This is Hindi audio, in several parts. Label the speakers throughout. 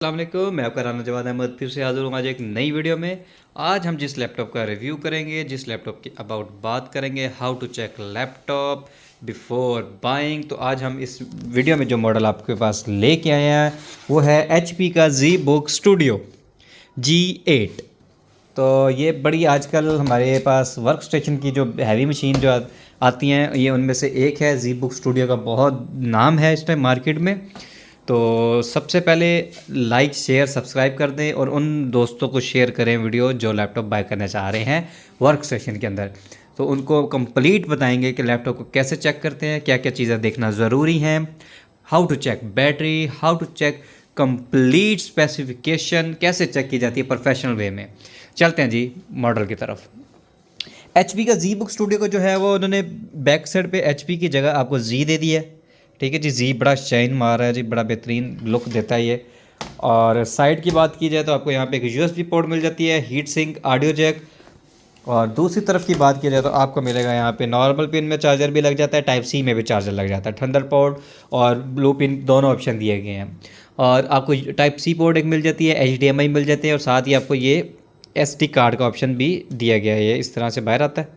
Speaker 1: अस्सलाम वालेकुम, मैं आपका राना जवाद अहमद फिर से हाज़िर हूँ आज एक नई वीडियो में। आज हम जिस लैपटॉप का रिव्यू करेंगे, जिस लैपटॉप की अबाउट बात करेंगे, how to check laptop before buying, तो आज हम इस वीडियो में जो मॉडल आपके पास लेके आए हैं वो है HP का ZBook स्टूडियो G8। तो ये बड़ी आजकल हमारे पास वर्क स्टेशन की जो हैवी मशीन जो आती हैं, ये उनमें से एक है। ZBook स्टूडियो का बहुत नाम है इस टाइम मार्केट में। तो सबसे पहले लाइक शेयर सब्सक्राइब कर दें और उन दोस्तों को शेयर करें वीडियो जो लैपटॉप बाय करना चाह रहे हैं वर्क सेशन के अंदर। तो उनको कंप्लीट बताएंगे कि लैपटॉप को कैसे चेक करते हैं, क्या क्या चीज़ें देखना ज़रूरी हैं, how to check battery, how to check complete specification, कैसे चेक की जाती है प्रोफेशनल वे में। चलते हैं जी मॉडल की तरफ। HP का ZBook स्टूडियो को जो है वो उन्होंने बैक साइड पे HP की जगह आपको Z दे दी है। ठीक है जी, Z बड़ा शाइन मार रहा है जी, बड़ा बेहतरीन लुक देता है ये। और साइड की बात की जाए तो आपको यहाँ पे एक USB पोर्ट मिल जाती है, हीट सिंक, ऑडियो जैक। और दूसरी तरफ की बात की जाए तो आपको मिलेगा यहाँ पे नॉर्मल पिन में चार्जर भी लग जाता है, टाइप C में भी चार्जर लग जाता है, थंडरबोल्ट और ब्लू पिन दोनों ऑप्शन दिए गए हैं। और आपको टाइप C पोर्ट एक मिल जाती है, HDMI मिल जाते हैं और साथ ही आपको ये SD कार्ड का ऑप्शन भी दिया गया है। ये इस तरह से बाहर आता है।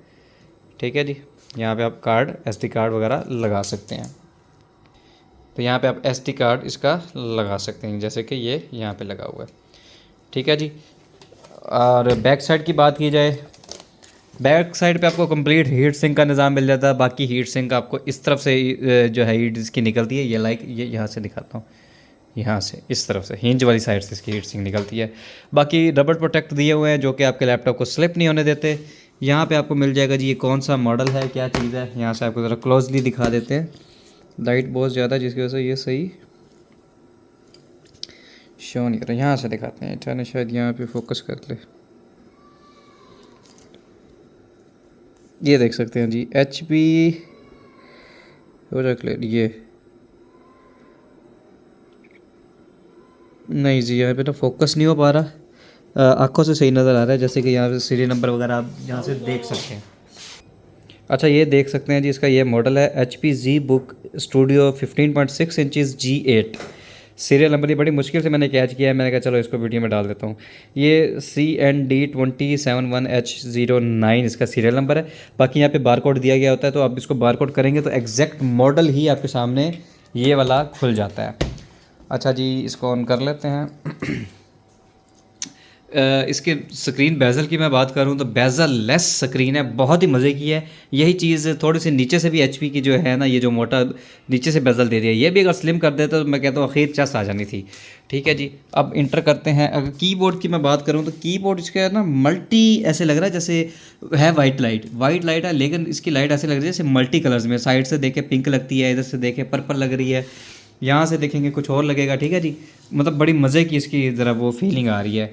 Speaker 1: ठीक है जी, यहाँ पे आप कार्ड SD कार्ड वगैरह लगा सकते हैं। तो यहाँ पे आप SD कार्ड इसका लगा सकते हैं, जैसे कि ये यहाँ पे लगा हुआ है। ठीक है जी। और बैक साइड की बात की जाए, बैक साइड पे आपको कंप्लीट हीट सिंक का निज़ाम मिल जाता है। बाकी हीट सिंक आपको इस तरफ से जो है हीट इसकी निकलती है, ये यहाँ से दिखाता हूँ, यहाँ से इस तरफ से हिंज वाली साइड से इसकी हीट सिंक निकलती है। बाकी रबर प्रोटेक्ट दिए हुए हैं जो कि आपके लैपटॉप को स्लिप नहीं होने देते। यहाँ पे आपको मिल जाएगा जी ये कौन सा मॉडल है, क्या चीज़ है। यहाँ से आपको ज़रा क्लोजली दिखा देते हैं, लाइट बहुत ज़्यादा जिसकी वजह से ये सही शो नहीं कर रहा। यहाँ से दिखाते हैं, चाहे शायद यहाँ पे फोकस कर ले। ये देख सकते हैं जी HP हो रख ले, ये नहीं जी यहाँ पे तो फोकस नहीं हो पा रहा, आंखों से सही नज़र आ रहा है। जैसे कि यहाँ से सीरियल नंबर वगैरह आप यहाँ से देख सकते हैं। अच्छा, ये देख सकते हैं जी, इसका ये मॉडल है HP ZBook studio 15.6 inches G8। Serial number ये बड़ी मुश्किल से मैंने कैच किया है, मैंने कहा चलो इसको वीडियो में डाल देता हूँ। ये CND2071H09 इसका सीरियल नंबर है। बाकी यहाँ पे बारकोड दिया गया होता है, तो आप इसको बारकोड करेंगे तो एग्जैक्ट मॉडल ही आपके सामने ये वाला खुल जाता है। अच्छा जी, इसको ऑन कर लेते हैं। इसके स्क्रीन बेज़ल की मैं बात करूं तो बेज़ल लेस स्क्रीन है, बहुत ही मज़े की है। यही चीज़ थोड़ी सी नीचे से भी HP की जो है ना, ये जो मोटा नीचे से बेज़ल दे दिया है, ये भी अगर स्लिम कर देता तो मैं कहता हूँ आखिर चस आ जानी थी। ठीक है जी, अब इंटर करते हैं। अगर कीबोर्ड की मैं बात करूँ तो कीबोर्ड इसका है ना मल्टी, ऐसे लग रहा है जैसे है वाइट लाइट है, लेकिन इसकी लाइट ऐसे लग रही है जैसे मल्टी कलर्स में। साइड से देखे पिंक लगती है, इधर से देखे पर्पल लग रही है, यहाँ से देखेंगे कुछ और लगेगा। ठीक है जी, मतलब बड़ी मज़े की इसकी ज़रा वो फीलिंग आ रही है।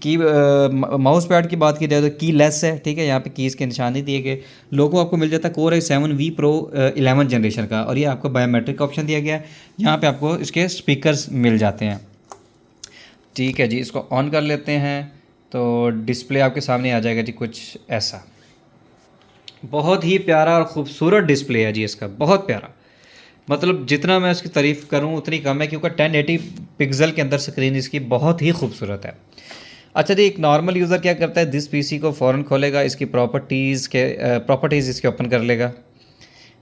Speaker 1: की माउस पैड की बात की जाए तो की लेस है। ठीक है, यहाँ पे कीज़ के निशान नहीं दिए गए। लोगो आपको मिल जाता है Core i7 Pro 11 जनरेशन का, और ये आपको बायोमेट्रिक का ऑप्शन दिया गया है। यहाँ पे आपको इसके स्पीकर्स मिल जाते हैं। ठीक है जी, इसको ऑन कर लेते हैं तो डिस्प्ले आपके सामने आ जाएगा जी कुछ ऐसा। बहुत ही प्यारा और ख़ूबसूरत डिस्प्ले है जी इसका, बहुत प्यारा। मतलब जितना मैं इसकी तारीफ़ करूं उतनी कम है, क्योंकि 1080 पिक्सल के अंदर स्क्रीन इसकी बहुत ही खूबसूरत है। अच्छा जी, एक नॉर्मल यूज़र क्या करता है, दिस PC को फ़ौरन खोलेगा, इसकी प्रॉपर्टीज़ इसके ओपन कर लेगा।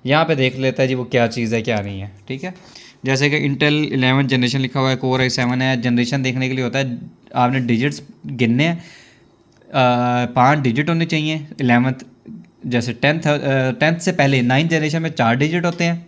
Speaker 1: यहाँ पे देख लेता है जी वो क्या चीज़ है क्या नहीं है। ठीक है, जैसे कि इंटेल 11 जनरेशन लिखा हुआ है, Core i7 है। जनरेशन देखने के लिए होता है आपने डिजिट्स गिनने हैं, 5 डिजिट होने चाहिए। 11th जैसे 10th से पहले 9th जनरेशन में 4 डिजिट होते हैं,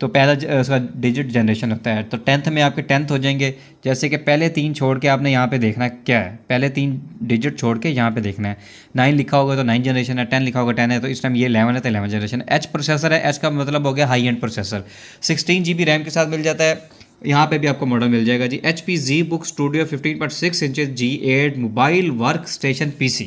Speaker 1: तो पहला उसका डिजिट जनरेशन होता है। तो 10th में आपके 10th हो जाएंगे। जैसे कि पहले 3 छोड़ के आपने यहाँ पे देखना है क्या है, पहले 3 डिजिट छोड़ के यहाँ पे देखना है। 9 लिखा होगा तो 9 जनरेशन है, 10 लिखा होगा 10 है, तो इस टाइम ये 11 है तो 11 जनरेशन। H प्रोसेसर है, H का मतलब हो गया high and processor. 16 GB RAM के साथ मिल जाता है। यहाँ पे भी आपको मॉडल मिल जाएगा जी HP ZBook studio 15.6 inches G8 mobile work station PC।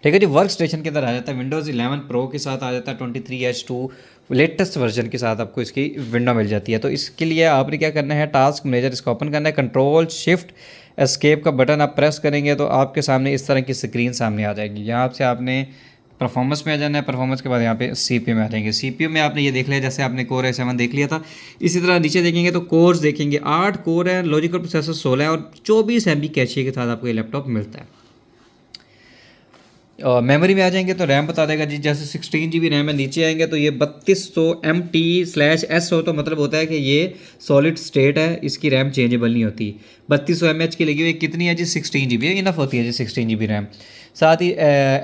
Speaker 1: ठीक है जी, वर्क स्टेशन के अंदर आ जाता है। Windows 11 Pro के साथ आ जाता है, 23H2 लेटेस्ट वर्जन के साथ आपको इसकी विंडो मिल जाती है। तो इसके लिए आपने क्या करना है, टास्क मैनेजर इसको ओपन करना है, कंट्रोल शिफ्ट एस्केप का बटन आप प्रेस करेंगे तो आपके सामने इस तरह की स्क्रीन सामने आ जाएगी। यहाँ से आपने परफॉर्मेंस में आ जाना है। परफॉर्मेंस के बाद यहाँ पे CPU में आ जाएंगे। CPU में आपने ये देख लिया, जैसे आपने कोर i7 देख लिया था, इसी तरह नीचे देखेंगे तो कोर्स देखेंगे, 8 कोर है, लॉजिकल प्रोसेसर 16 है और 24 MB कैशे के साथ आपको ये लैपटॉप मिलता है। और मेमोरी में आ जाएंगे तो रैम बता देगा जी, जैसे 16 GB रैम है। नीचे आएंगे तो ये 3200 MT/S तो मतलब होता है कि ये सॉलिड स्टेट है, इसकी रैम चेंजेबल नहीं होती। 3200 mAh की लगी हुई, कितनी है जी? 16 GB है, इनफ होती है जी 16 GB रैम। साथ ही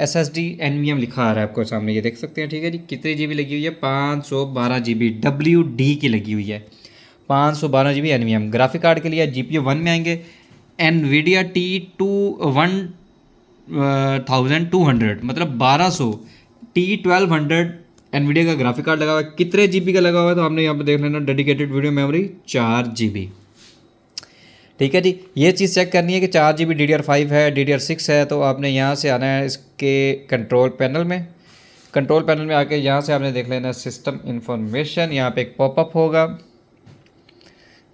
Speaker 1: SSD NVMe लिखा आ रहा है आपको सामने, ये देख सकते हैं, ठीक है जी। कितनी GB लगी हुई है? 512 GB WD की लगी हुई है, 512 GB NVMe। ग्राफिक कार्ड के लिए GPU 1 में आएंगे, NVIDIA T1200 मतलब 1200 T1200 NVIDIA का ग्राफिक कार्ड लगा हुआ है। कितने GB का लगा हुआ है तो आपने यहाँ पे देख लेना, डेडिकेटेड वीडियो मेमोरी 4 GB। ठीक है जी, ये चीज़ चेक करनी है कि 4 GB DDR5 है, DDR6 है, तो आपने यहाँ से आना है इसके कंट्रोल पैनल में। कंट्रोल पैनल में आके यहाँ से आपने देख लेना सिस्टम इंफॉर्मेशन, यहाँ पे एक पॉपअप होगा,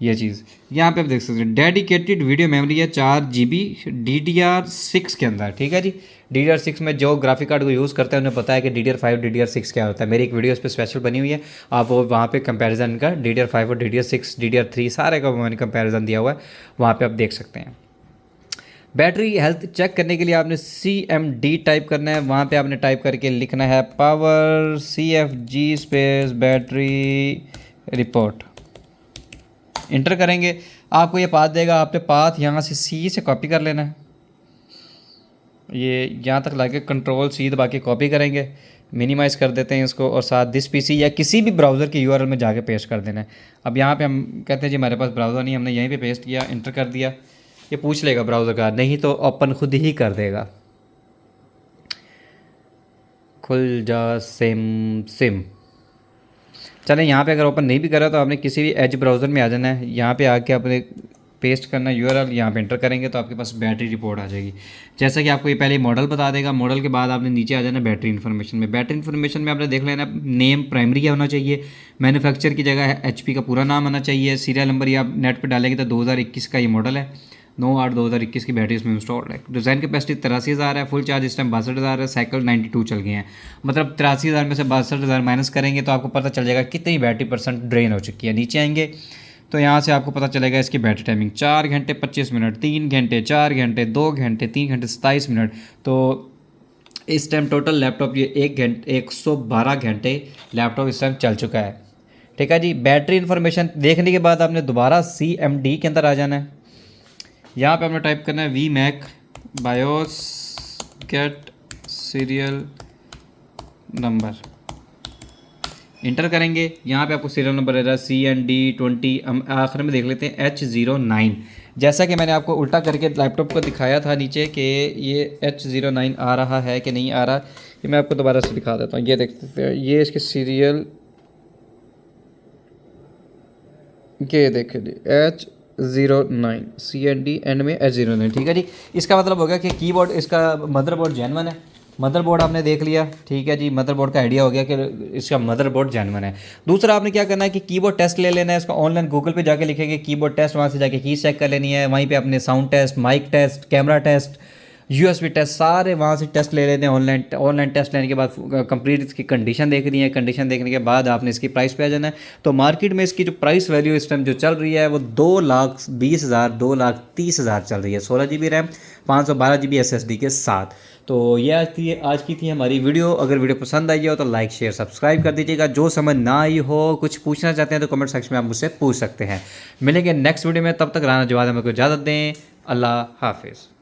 Speaker 1: ये चीज़ यहाँ पे आप देख सकते हैं, डेडिकेटेड वीडियो मेमोरी है 4 GB DDR6 के अंदर। ठीक है जी, DDR6 में जो ग्राफिक कार्ड को यूज़ करते हैं उन्हें पता है कि DDR5 DDR6 क्या होता है। मेरी एक वीडियो इस पर स्पेशल बनी हुई है, आप वो वहाँ पे कंपैरिजन का DDR5 और DDR6 DDR3 सारे का मैंने कंपैरिजन दिया हुआ है, वहाँ पे आप देख सकते हैं। बैटरी हेल्थ चेक करने के लिए आपने CMD टाइप करना है, वहाँ पे आपने टाइप करके लिखना है power CFG space battery report, inter करेंगे, आपको ये पाथ देगा। आपने पाथ यहाँ से C से कॉपी कर लेना है, ये यहाँ तक लाके कंट्रोल C दबा के कॉपी करेंगे, मिनिमाइज़ कर देते हैं इसको, और साथ दिस PC या किसी भी ब्राउज़र के URL में जाके पेस्ट कर देना है। अब यहाँ पे हम कहते हैं जी हमारे पास ब्राउज़र नहीं, हमने यहीं पे पेस्ट किया, इंटर कर दिया, ये पूछ लेगा ब्राउज़र का, नहीं तो ओपन खुद ही कर देगा। खुल जा सिम। चलें, यहाँ पे अगर ओपन नहीं भी करा तो आपने किसी भी एज ब्राउज़र में आ जाना है, यहाँ पे आके आपने पेस्ट करना URL, यहाँ पे इंटर करेंगे तो आपके पास बैटरी रिपोर्ट आ जाएगी। जैसा कि आपको ये पहले मॉडल बता देगा, मॉडल के बाद आपने नीचे आ जाना बैटरी इन्फॉर्मेशन में। बैटरी इन्फॉर्मेशन में आपने देख लेना नेम प्राइमरी क्या होना चाहिए, मैन्युफैक्चर की जगह HP का पूरा नाम आना चाहिए, सीरियल नंबर ये आप नेट पर डालेंगे तो 2021 का ये मॉडल है, 9/8/2021 की बैटरी इसमें इंस्टॉल्ड है। डिज़ाइन कैपेसिटी 83,000 है, फुल चार्ज इस टाइम 62,000 है, साइकिल 92 चल गए हैं, मतलब 83,000 में से 62,000 माइनस करेंगे तो आपको पता चल जाएगा कितनी बैटरी % ड्रेन हो चुकी है। नीचे आएंगे तो यहाँ से आपको पता चलेगा इसकी बैटरी टाइमिंग 4 घंटे 25 मिनट, 3 घंटे, 4 घंटे, 2 घंटे, 3 घंटे 27 मिनट। तो इस टाइम टोटल लैपटॉप ये 112 घंटे लैपटॉप इस टाइम चल चुका है। ठीक है जी, बैटरी इन्फॉर्मेशन देखने के बाद आपने दोबारा CMD के अंदर आ जाना है, यहाँ पे आपने टाइप करना है VMAC BIOS get serial number, enter करेंगे, यहाँ पे आपको सीरियल नंबर रहेगा CND20, हम आखिर में देख लेते हैं H09। जैसा कि मैंने आपको उल्टा करके लैपटॉप को दिखाया था नीचे कि ये H09 आ रहा है कि नहीं आ रहा, ये मैं आपको दोबारा से दिखा देता हूँ। ये देख सकते हैं, ये इसके सीरियल, ये देखिए H09 CND एंड में H09। ठीक है जी, इसका मतलब हो गया कि कीबोर्ड, इसका मदरबोर्ड जेन्युइन है। मदरबोर्ड आपने देख लिया, ठीक है जी, मदरबोर्ड का आइडिया हो गया कि इसका मदरबोर्ड जेन्युइन है। दूसरा आपने क्या करना है कि कीबोर्ड टेस्ट ले लेना है, इसका ऑनलाइन गूगल पे जाके लिखेंगे कीबोर्ड टेस्ट, वहाँ से जाके कीज चेक कर लेनी है, वहीं पे अपने sound test, mic test, camera test, USB test, सारे वहाँ से टेस्ट ले लेते हैं। ऑनलाइन टेस्ट लेने के बाद कंप्लीट इसकी कंडीशन देखनी है, कंडीशन देखने के बाद आपने इसकी प्राइस पे आ जाना है। तो मार्केट में इसकी जो प्राइस वैल्यू इस टाइम जो चल रही है वो 2,20,000 2,30,000 चल रही है, 16 GB रैम 512 GB SSD के साथ। तो ये आज की थी हमारी वीडियो। अगर वीडियो पसंद आई हो तो लाइक शेयर सब्सक्राइब कर दीजिएगा। जो समझ ना आई हो, कुछ पूछना चाहते हैं तो कमेंट सेक्शन में आप मुझसे पूछ सकते हैं। मिलेंगे नेक्स्ट वीडियो में, तब तक राना जवाद हमें को इजाज़त दें। अल्लाह हाफिज़।